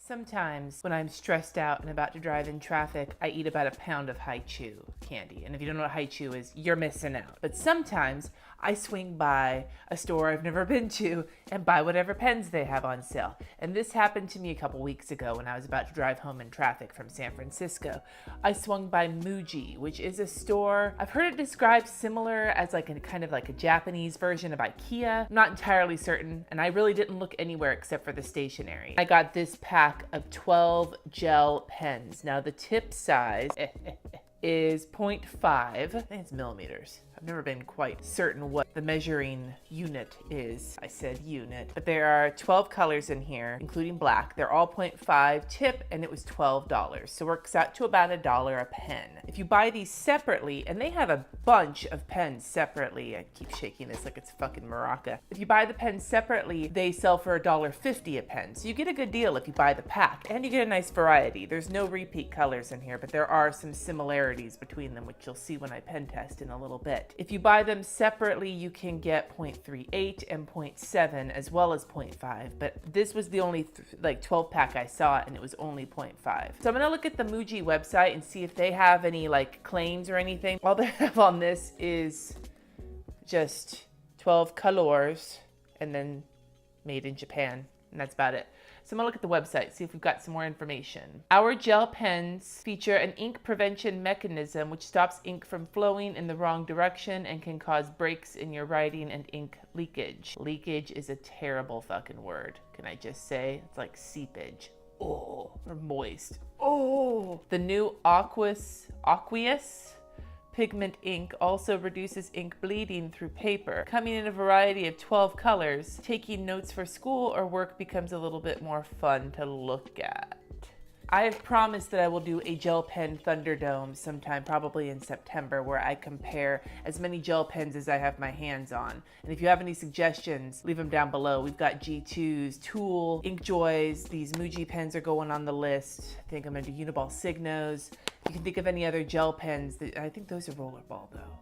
Sometimes when I'm stressed out and about to drive in traffic, I eat about a pound of haichu candy. And if you don't know what haichu is, you're missing out. But sometimes I swing by a store I've never been to and buy whatever pens they have on sale. And this happened to me a couple weeks ago when I was about to drive home in traffic from San Francisco. I swung by MUJI, which is a store, I've heard it described similar as like a kind of like a Japanese version of IKEA. I'm not entirely certain, and I really didn't look anywhere except for the stationery. I got this pack of 12 gel pens. Now the tip size is 0.5. I think it's millimeters. I've never been quite certain what the measuring unit is. I said unit. But there are 12 colors in here, including black. They're all 0.5 tip, and it was $12. So it works out to about $1 a pen. If you buy these separately, and they have a bunch of pens separately. I keep shaking this like it's fucking maraca. If you buy the pens separately, they sell for $1.50 a pen. So you get a good deal if you buy the pack, and you get a nice variety. There's no repeat colors in here, but there are some similarities between them, which you'll see when I pen test in a little bit. If you buy them separately, you can get 0.38 and 0.7 as well as 0.5, but this was the only 12 pack I saw, and it was only 0.5. So I'm gonna look at the MUJI website and see if they have any like claims or anything. All they have on this is just 12 colors and then made in Japan, and that's about it. So I'm gonna look at the website, see if we've got some more information. Our gel pens feature an ink prevention mechanism which stops ink from flowing in the wrong direction and can cause breaks in your writing and ink leakage. Leakage is a terrible fucking word. Can I just say? It's like seepage. Oh, or moist. Oh, the new aqueous pigment ink also reduces ink bleeding through paper. Coming in a variety of 12 colors, taking notes for school or work becomes a little bit more fun to look at. I have promised that I will do a gel pen Thunderdome sometime, probably in September, where I compare as many gel pens as I have my hands on. And if you have any suggestions, leave them down below. We've got G2s, Tool, Inkjoys. These MUJI pens are going on the list. I think I'm gonna do Uniball Signos. If you can think of any other gel pens, I think those are Rollerball though.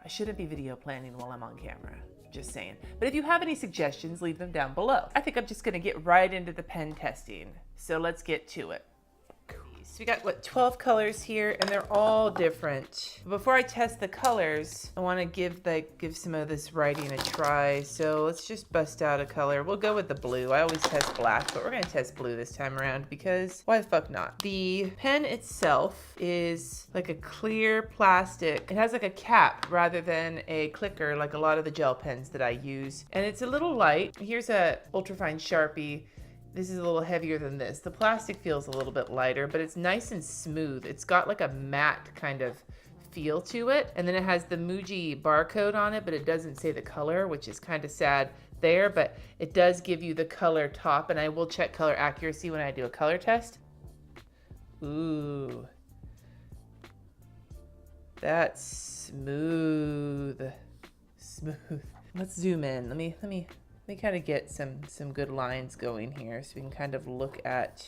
I shouldn't be video planning while I'm on camera. Just saying. But if you have any suggestions, leave them down below. I think I'm just gonna get right into the pen testing. So let's get to it. So we got, 12 colors here, and they're all different. Before I test the colors, I want to give some of this writing a try. So let's just bust out a color. We'll go with the blue. I always test black, but we're going to test blue this time around because why the fuck not? The pen itself is like a clear plastic. It has like a cap rather than a clicker like a lot of the gel pens that I use. And it's a little light. Here's a ultrafine Sharpie. This is a little heavier than this. The plastic feels a little bit lighter, but it's nice and smooth. It's got like a matte kind of feel to it. And then it has the MUJI barcode on it, but it doesn't say the color, which is kind of sad there, but it does give you the color top, and I will check color accuracy when I do a color test. Ooh. That's smooth. Smooth. Let's zoom in. Let me kind of get some good lines going here so we can kind of look at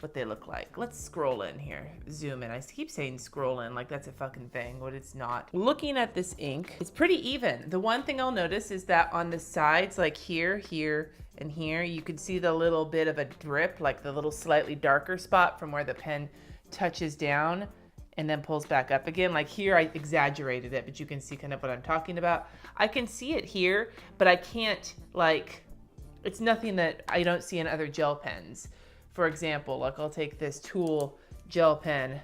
what they look like. Let's scroll in here, zoom in. I keep saying scroll in like that's a fucking thing, but it's not. Looking at this ink, it's pretty even. The one thing I'll notice is that on the sides, like here, here, and here, you can see the little bit of a drip, like the little slightly darker spot from where the pen touches down and then pulls back up again. Like here, I exaggerated it, but you can see kind of what I'm talking about. I can see it here, but I can't, like, it's nothing that I don't see in other gel pens. For example, like I'll take this Tool gel pen,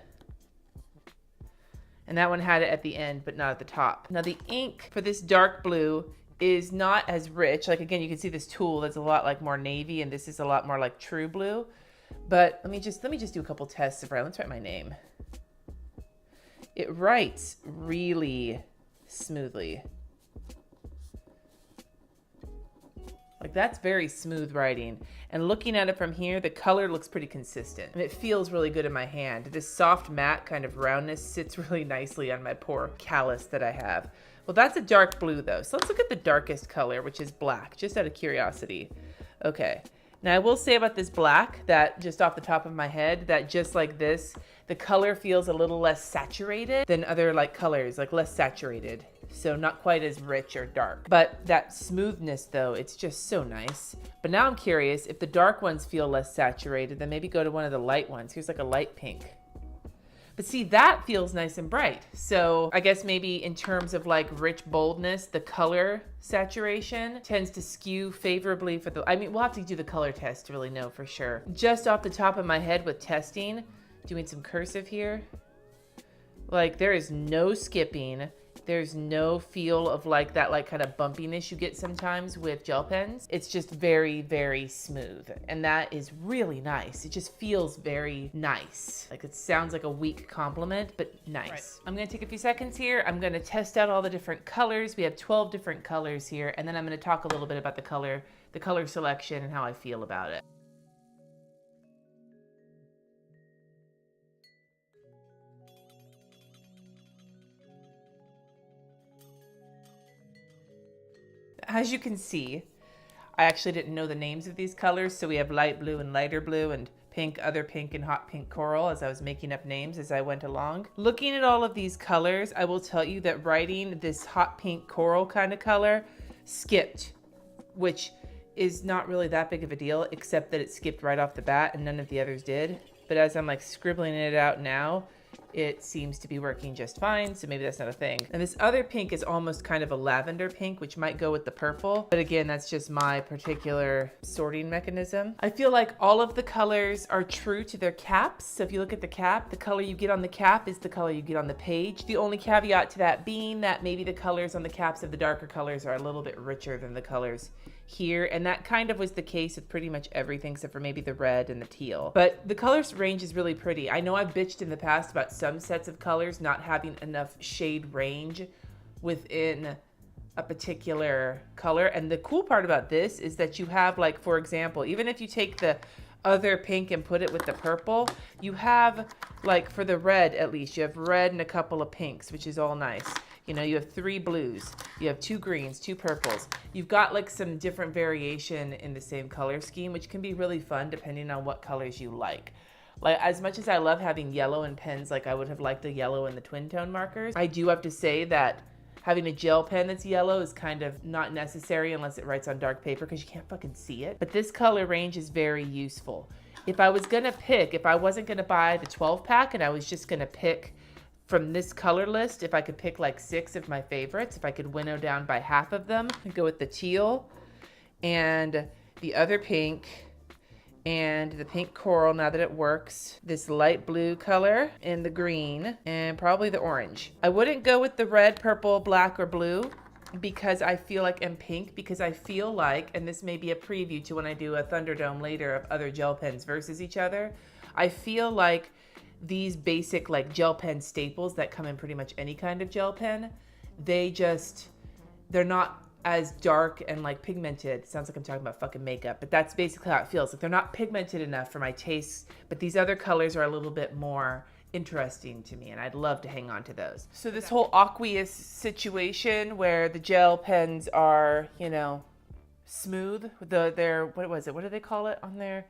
and that one had it at the end, but not at the top. Now the ink for this dark blue is not as rich. Like again, you can see this Tool that's a lot like more navy, and this is a lot more like true blue. But let me just do a couple tests of let's write my name. It writes really smoothly. Like that's very smooth writing. And looking at it from here, the color looks pretty consistent. And it feels really good in my hand. This soft matte kind of roundness sits really nicely on my poor callus that I have. Well, that's a dark blue though. So let's look at the darkest color, which is black, just out of curiosity. Okay. Now I will say about this black that just off the top of my head, that just like this, the color feels a little less saturated than other like colors, like less saturated. So not quite as rich or dark. But that smoothness though, it's just so nice. But now I'm curious, if the dark ones feel less saturated, then maybe go to one of the light ones. Here's like a light pink. But see, that feels nice and bright. So I guess maybe in terms of like rich boldness, the color saturation tends to skew favorably for the, I mean, we'll have to do the color test to really know for sure. Just off the top of my head with testing, doing some cursive here, like there is no skipping. There's no feel of like that like kind of bumpiness you get sometimes with gel pens. It's just very, very smooth. And that is really nice. It just feels very nice. Like it sounds like a weak compliment, but nice. Right. I'm gonna take a few seconds here. I'm gonna test out all the different colors. We have 12 different colors here. And then I'm gonna talk a little bit about the color selection and how I feel about it. As you can see, I actually didn't know the names of these colors, so we have light blue and lighter blue and pink, other pink, and hot pink coral as I was making up names as I went along. Looking at all of these colors, I will tell you that writing this hot pink coral kind of color skipped, which is not really that big of a deal, except that it skipped right off the bat and none of the others did. But as I'm like scribbling it out now, it seems to be working just fine, so maybe that's not a thing. And this other pink is almost kind of a lavender pink, which might go with the purple. But again, that's just my particular sorting mechanism. I feel like all of the colors are true to their caps. So if you look at the cap, the color you get on the cap is the color you get on the page. The only caveat to that being that maybe the colors on the caps of the darker colors are a little bit richer than the colors here, and that kind of was the case with pretty much everything except for maybe the red and the teal. But the colors range is really pretty. I know I've bitched in the past about some sets of colors not having enough shade range within a particular color, and the cool part about this is that you have, like, for example, even if you take the other pink and put it with the purple, you have, like, for the red at least, you have red and a couple of pinks, which is all nice. You know, you have 3 blues, you have 2 greens, 2 purples. You've got like some different variation in the same color scheme, which can be really fun depending on what colors you like. Like, as much as I love having yellow in pens, like I would have liked the yellow in the twin tone markers, I do have to say that having a gel pen that's yellow is kind of not necessary unless it writes on dark paper because you can't fucking see it. But this color range is very useful. If I was gonna pick, if I wasn't gonna buy the 12 pack and I was just gonna pick from this color list, if I could pick like 6 of my favorites, if I could winnow down by half of them, I'd go with the teal and the other pink and the pink coral, now that it works, this light blue color and the green and probably the orange. I wouldn't go with the red, purple, black, or blue because I feel like, and pink, because I feel like, and this may be a preview to when I do a Thunderdome later of other gel pens versus each other, I feel like these basic like gel pen staples that come in pretty much any kind of gel pen, they're not as dark and like pigmented. Sounds like I'm talking about fucking makeup, but that's basically how it feels. Like they're not pigmented enough for my tastes, but these other colors are a little bit more interesting to me and I'd love to hang on to those. So this whole aqueous situation where the gel pens are, you know, smooth, their what was it? What do they call it on there?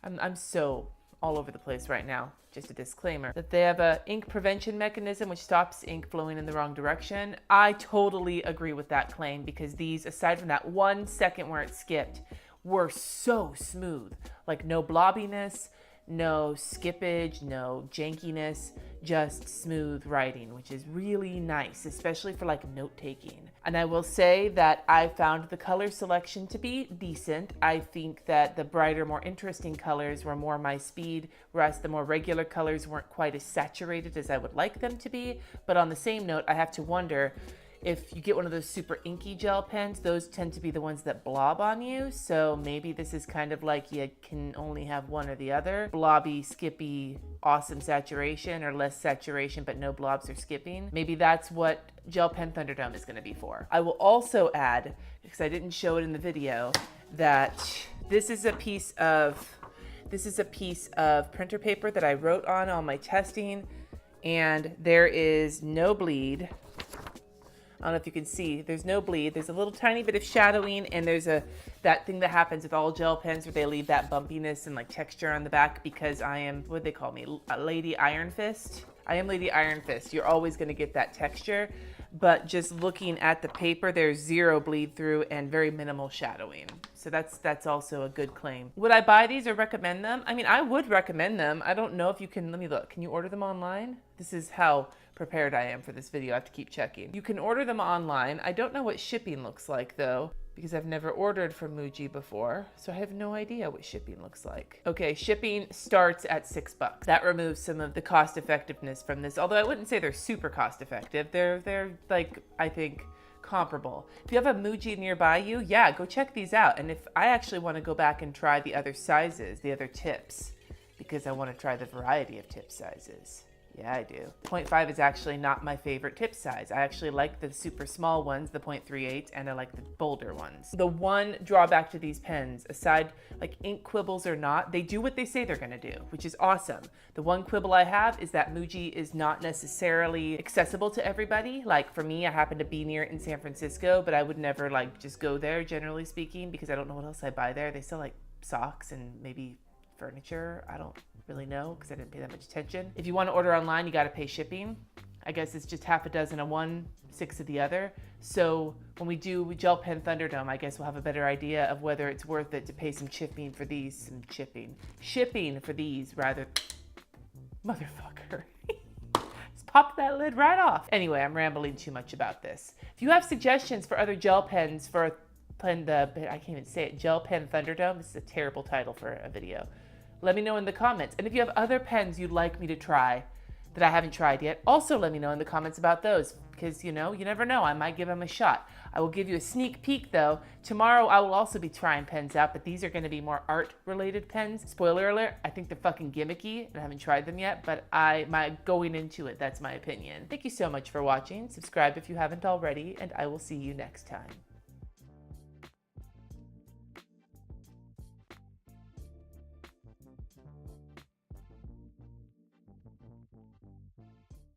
I'm so all over the place right now. Just a disclaimer that they have a ink prevention mechanism which stops ink flowing in the wrong direction. I totally agree with that claim because these, aside from that 1 second where it skipped, were so smooth. Like no blobbiness, no skippage, no jankiness, just smooth writing, which is really nice, especially for like note taking. And I will say that I found the color selection to be decent. I think that the brighter, more interesting colors were more my speed, whereas the more regular colors weren't quite as saturated as I would like them to be. But on the same note, I have to wonder, if you get one of those super inky gel pens, those tend to be the ones that blob on you. So maybe this is kind of like you can only have one or the other. Blobby, skippy, awesome saturation, or less saturation but no blobs or skipping. Maybe that's what Gel Pen Thunderdome is going to be for. I will also add, because I didn't show it in the video, that this is a piece of printer paper that I wrote on all my testing, and there is no bleed. I don't know if you can see, there's no bleed. There's a little tiny bit of shadowing, and there's that thing that happens with all gel pens where they leave that bumpiness and like texture on the back because I am, what do they call me? A Lady Iron Fist. I am Lady Iron Fist. You're always gonna get that texture. but just looking at the paper, there's zero bleed through and very minimal shadowing. So that's also a good claim. Would I buy these or recommend them? I mean, I would recommend them. I don't know if you can, let me look. Can you order them online? This is how prepared I am for this video. I have to keep checking. You can order them online. I don't know what shipping looks like though, because I've never ordered from MUJI before, so I have no idea what shipping looks like. Okay, shipping starts at $6. That removes some of the cost effectiveness from this, although I wouldn't say they're super cost effective. They're like, I think, comparable. If you have a MUJI nearby you, yeah, go check these out. And if I actually want to go back and try the other sizes, the other tips, because I want to try the variety of tip sizes. Yeah, I do. 0.5 is actually not my favorite tip size. I actually like the super small ones, the 0.38, and I like the bolder ones. The one drawback to these pens, aside like ink quibbles or not, they do what they say they're gonna do, which is awesome. The one quibble I have is that MUJI is not necessarily accessible to everybody. Like for me, I happen to be near it in San Francisco, but I would never like just go there, generally speaking, because I don't know what else I buy there. They sell like socks and maybe furniture. I don't really know because I didn't pay that much attention. If you want to order online, you got to pay shipping. I guess it's just half a dozen of one, 6 of the other. So when we do gel pen Thunderdome, I guess we'll have a better idea of whether it's worth it to pay some shipping for these, shipping for these rather. Motherfucker. Just popped that lid right off. Anyway, I'm rambling too much about this. If you have suggestions for other gel pens for I can't even say it, Gel Pen Thunderdome. This is a terrible title for a video. Let me know in the comments. And if you have other pens you'd like me to try that I haven't tried yet, also let me know in the comments about those, because you know, you never know, I might give them a shot. I will give you a sneak peek though. Tomorrow I will also be trying pens out, but these are going to be more art related pens. Spoiler alert, I think they're fucking gimmicky and I haven't tried them yet, but my going into it, that's my opinion. Thank you so much for watching. Subscribe if you haven't already, and I will see you next time.